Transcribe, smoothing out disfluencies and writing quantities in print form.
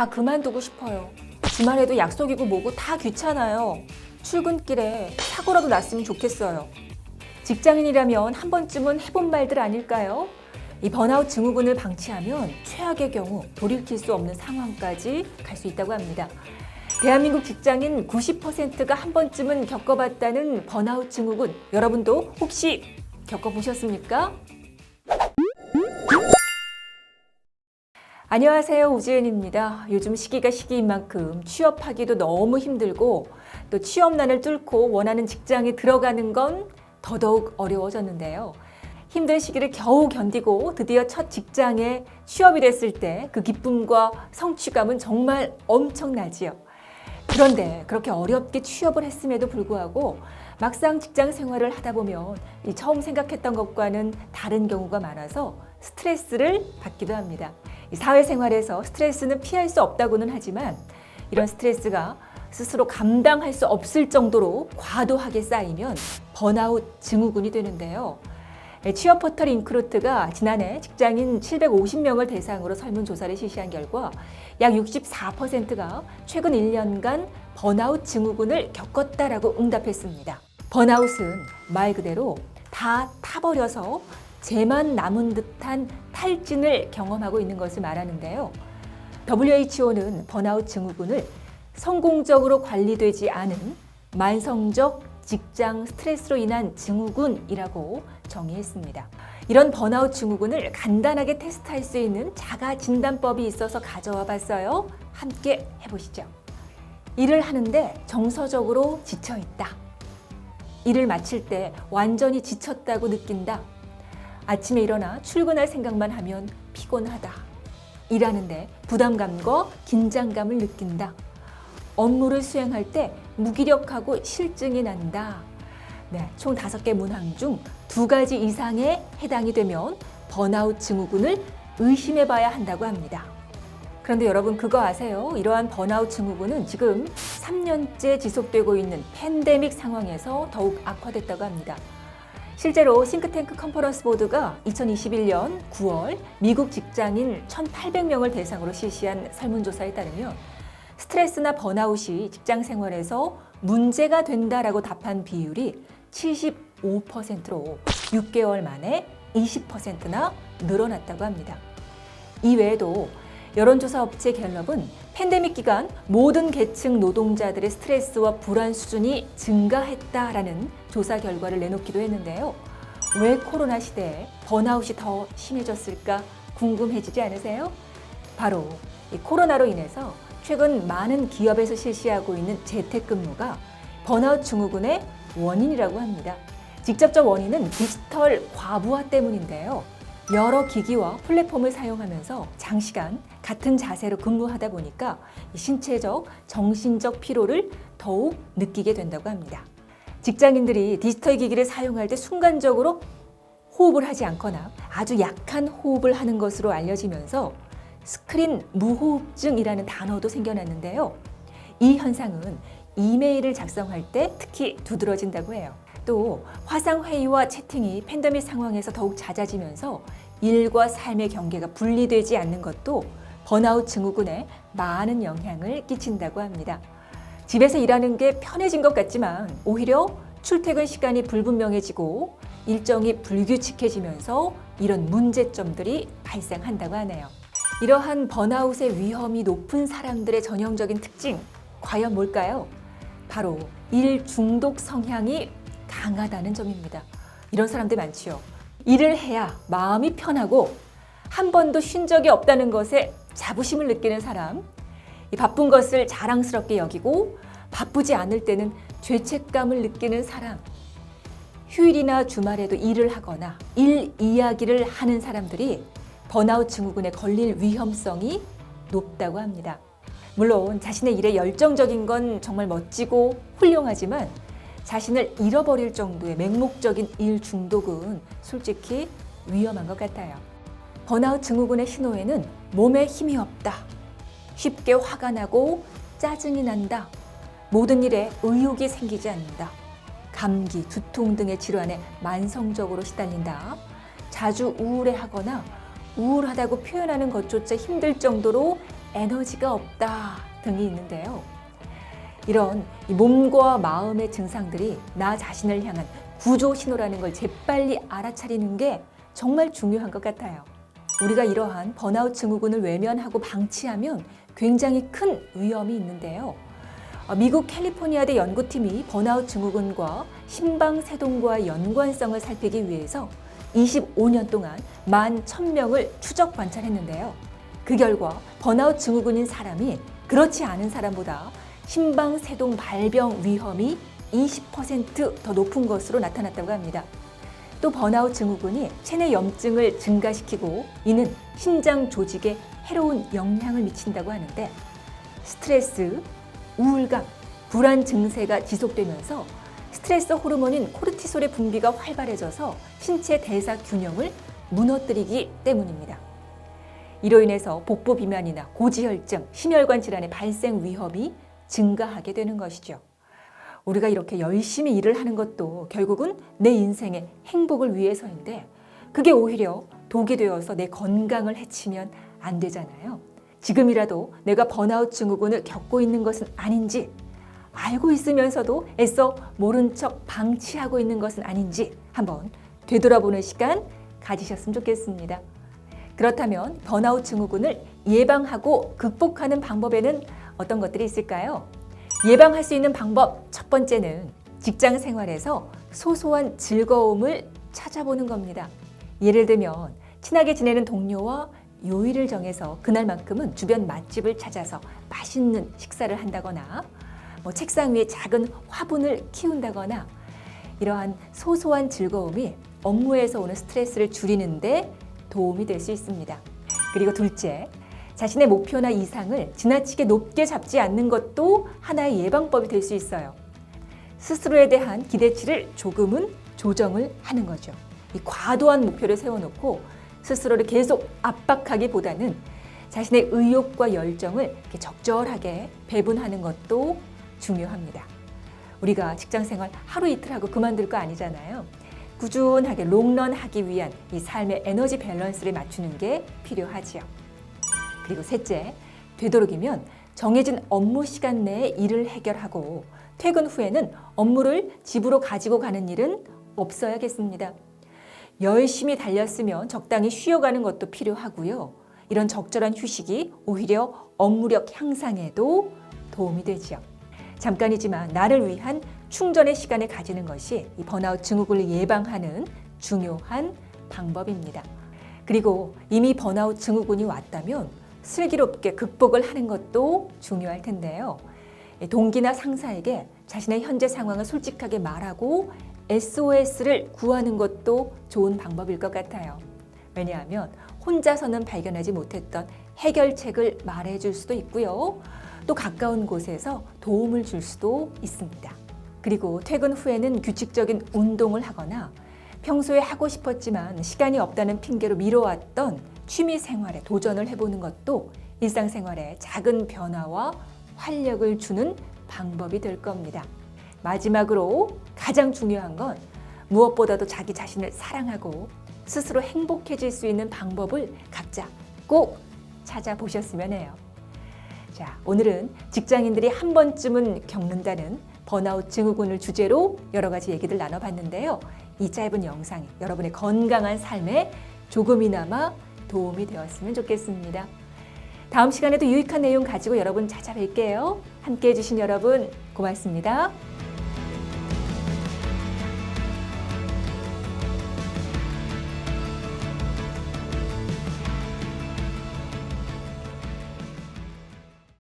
다 그만두고 싶어요. 주말에도 약속이고 뭐고 다 귀찮아요. 출근길에 사고라도 났으면 좋겠어요. 직장인이라면 한 번쯤은 해본 말들 아닐까요? 이 번아웃 증후군을 방치하면 최악의 경우 돌이킬 수 없는 상황까지 갈 수 있다고 합니다. 대한민국 직장인 90%가 한 번쯤은 겪어봤다는 번아웃 증후군, 여러분도 혹시 겪어보셨습니까? 안녕하세요, 우지은입니다. 요즘 시기가 시기인 만큼 취업하기도 너무 힘들고 또 취업난을 뚫고 원하는 직장에 들어가는 건 더더욱 어려워졌는데요. 힘든 시기를 겨우 견디고 드디어 첫 직장에 취업이 됐을 때 그 기쁨과 성취감은 정말 엄청나지요. 그런데 그렇게 어렵게 취업을 했음에도 불구하고 막상 직장 생활을 하다 보면 처음 생각했던 것과는 다른 경우가 많아서 스트레스를 받기도 합니다. 사회생활에서 스트레스는 피할 수 없다고는 하지만 이런 스트레스가 스스로 감당할 수 없을 정도로 과도하게 쌓이면 번아웃 증후군이 되는데요. 취업 포털 인크루트가 지난해 직장인 750명을 대상으로 설문조사를 실시한 결과 약 64%가 최근 1년간 번아웃 증후군을 겪었다라고 응답했습니다. 번아웃은 말 그대로 다 타버려서 재만 남은 듯한 탈진을 경험하고 있는 것을 말하는데요. WHO는 번아웃 증후군을 성공적으로 관리되지 않은 만성적 직장 스트레스로 인한 증후군이라고 정의했습니다. 이런 번아웃 증후군을 간단하게 테스트할 수 있는 자가 진단법이 있어서 가져와 봤어요. 함께 해보시죠. 일을 하는데 정서적으로 지쳐 있다. 일을 마칠 때 완전히 지쳤다고 느낀다. 아침에 일어나 출근할 생각만 하면 피곤하다. 일하는데 부담감과 긴장감을 느낀다. 업무를 수행할 때 무기력하고 실증이 난다. 총 5개 문항 중 2가지 이상에 해당이 되면 번아웃 증후군을 의심해 봐야 한다고 합니다. 그런데 여러분 그거 아세요? 이러한 번아웃 증후군은 지금 3년째 지속되고 있는 팬데믹 상황에서 더욱 악화됐다고 합니다. 실제로 싱크탱크 컨퍼런스 보드가 2021년 9월 미국 직장인 1,800명을 대상으로 실시한 설문조사에 따르면 스트레스나 번아웃이 직장 생활에서 문제가 된다라고 답한 비율이 75%로 6개월 만에 20%나 늘어났다고 합니다. 이외에도 여론조사 업체 갤럽은 팬데믹 기간 모든 계층 노동자들의 스트레스와 불안 수준이 증가했다라는 조사 결과를 내놓기도 했는데요. 왜 코로나 시대에 번아웃이 더 심해졌을까 궁금해지지 않으세요? 바로 이 코로나로 인해서 최근 많은 기업에서 실시하고 있는 재택근무가 번아웃 증후군의 원인이라고 합니다. 직접적 원인은 디지털 과부하 때문인데요. 여러 기기와 플랫폼을 사용하면서 장시간 같은 자세로 근무하다 보니까 신체적, 정신적 피로를 더욱 느끼게 된다고 합니다. 직장인들이 디지털 기기를 사용할 때 순간적으로 호흡을 하지 않거나 아주 약한 호흡을 하는 것으로 알려지면서 스크린 무호흡증이라는 단어도 생겨났는데요. 이 현상은 이메일을 작성할 때 특히 두드러진다고 해요. 또 화상회의와 채팅이 팬데믹 상황에서 더욱 잦아지면서 일과 삶의 경계가 분리되지 않는 것도 번아웃 증후군에 많은 영향을 끼친다고 합니다. 집에서 일하는 게 편해진 것 같지만 오히려 출퇴근 시간이 불분명해지고 일정이 불규칙해지면서 이런 문제점들이 발생한다고 하네요. 이러한 번아웃의 위험이 높은 사람들의 전형적인 특징, 과연 뭘까요? 바로 일 중독 성향이 강하다는 점입니다. 이런 사람들 많지요. 일을 해야 마음이 편하고 한 번도 쉰 적이 없다는 것에 자부심을 느끼는 사람, 바쁜 것을 자랑스럽게 여기고 바쁘지 않을 때는 죄책감을 느끼는 사람, 휴일이나 주말에도 일을 하거나 일 이야기를 하는 사람들이 번아웃 증후군에 걸릴 위험성이 높다고 합니다. 물론 자신의 일에 열정적인 건 정말 멋지고 훌륭하지만 자신을 잃어버릴 정도의 맹목적인 일 중독은 솔직히 위험한 것 같아요. 번아웃 증후군의 신호에는 몸에 힘이 없다, 쉽게 화가 나고 짜증이 난다, 모든 일에 의욕이 생기지 않는다, 감기, 두통 등의 질환에 만성적으로 시달린다, 자주 우울해하거나 우울하다고 표현하는 것조차 힘들 정도로 에너지가 없다 등이 있는데요. 이런 이 몸과 마음의 증상들이 나 자신을 향한 구조 신호라는 걸 재빨리 알아차리는 게 정말 중요한 것 같아요. 우리가 이러한 번아웃 증후군을 외면하고 방치하면 굉장히 큰 위험이 있는데요. 미국 캘리포니아대 연구팀이 번아웃 증후군과 심방세동과의 연관성을 살피기 위해서 25년 동안 11,000명을 추적 관찰했는데요. 그 결과 번아웃 증후군인 사람이 그렇지 않은 사람보다 심방세동 발병 위험이 20% 더 높은 것으로 나타났다고 합니다. 또 번아웃 증후군이 체내 염증을 증가시키고 이는 신장 조직에 해로운 영향을 미친다고 하는데 스트레스, 우울감, 불안 증세가 지속되면서 스트레스 호르몬인 코르티솔의 분비가 활발해져서 신체 대사 균형을 무너뜨리기 때문입니다. 이로 인해서 복부 비만이나 고지혈증, 심혈관 질환의 발생 위험이 증가하게 되는 것이죠. 우리가 이렇게 열심히 일을 하는 것도 결국은 내 인생의 행복을 위해서인데 그게 오히려 독이 되어서 내 건강을 해치면 안 되잖아요. 지금이라도 내가 번아웃 증후군을 겪고 있는 것은 아닌지, 알고 있으면서도 애써 모른 척 방치하고 있는 것은 아닌지 한번 되돌아보는 시간 가지셨으면 좋겠습니다. 그렇다면 번아웃 증후군을 예방하고 극복하는 방법에는 어떤 것들이 있을까요? 예방할 수 있는 방법 첫 번째는 직장 생활에서 소소한 즐거움을 찾아보는 겁니다. 예를 들면 친하게 지내는 동료와 요일을 정해서 그날만큼은 주변 맛집을 찾아서 맛있는 식사를 한다거나 책상 위에 작은 화분을 키운다거나 이러한 소소한 즐거움이 업무에서 오는 스트레스를 줄이는데 도움이 될 수 있습니다. 그리고 둘째, 자신의 목표나 이상을 지나치게 높게 잡지 않는 것도 하나의 예방법이 될 수 있어요. 스스로에 대한 기대치를 조금은 조정을 하는 거죠. 이 과도한 목표를 세워놓고 스스로를 계속 압박하기보다는 자신의 의욕과 열정을 이렇게 적절하게 배분하는 것도 중요합니다. 우리가 직장생활 하루 이틀 하고 그만둘 거 아니잖아요. 꾸준하게 롱런 하기 위한 이 삶의 에너지 밸런스를 맞추는 게 필요하지요. 그리고 셋째, 되도록이면 정해진 업무 시간 내에 일을 해결하고 퇴근 후에는 업무를 집으로 가지고 가는 일은 없어야겠습니다. 열심히 달렸으면 적당히 쉬어가는 것도 필요하고요. 이런 적절한 휴식이 오히려 업무력 향상에도 도움이 되죠. 잠깐이지만 나를 위한 충전의 시간을 가지는 것이 이 번아웃 증후군을 예방하는 중요한 방법입니다. 그리고 이미 번아웃 증후군이 왔다면 슬기롭게 극복을 하는 것도 중요할 텐데요. 동기나 상사에게 자신의 현재 상황을 솔직하게 말하고 SOS를 구하는 것도 좋은 방법일 것 같아요. 왜냐하면 혼자서는 발견하지 못했던 해결책을 말해줄 수도 있고요. 또 가까운 곳에서 도움을 줄 수도 있습니다. 그리고 퇴근 후에는 규칙적인 운동을 하거나 평소에 하고 싶었지만 시간이 없다는 핑계로 미뤄왔던 취미 생활에 도전을 해보는 것도 일상생활에 작은 변화와 활력을 주는 방법이 될 겁니다. 마지막으로 가장 중요한 건 무엇보다도 자기 자신을 사랑하고 스스로 행복해질 수 있는 방법을 각자 꼭 찾아보셨으면 해요. 자, 오늘은 직장인들이 한 번쯤은 겪는다는 번아웃 증후군을 주제로 여러 가지 얘기들 나눠봤는데요. 이 짧은 영상이 여러분의 건강한 삶에 조금이나마 도움이 되었으면 좋겠습니다. 다음 시간에도 유익한 내용 가지고 여러분 찾아뵐게요. 함께해 주신 여러분 고맙습니다.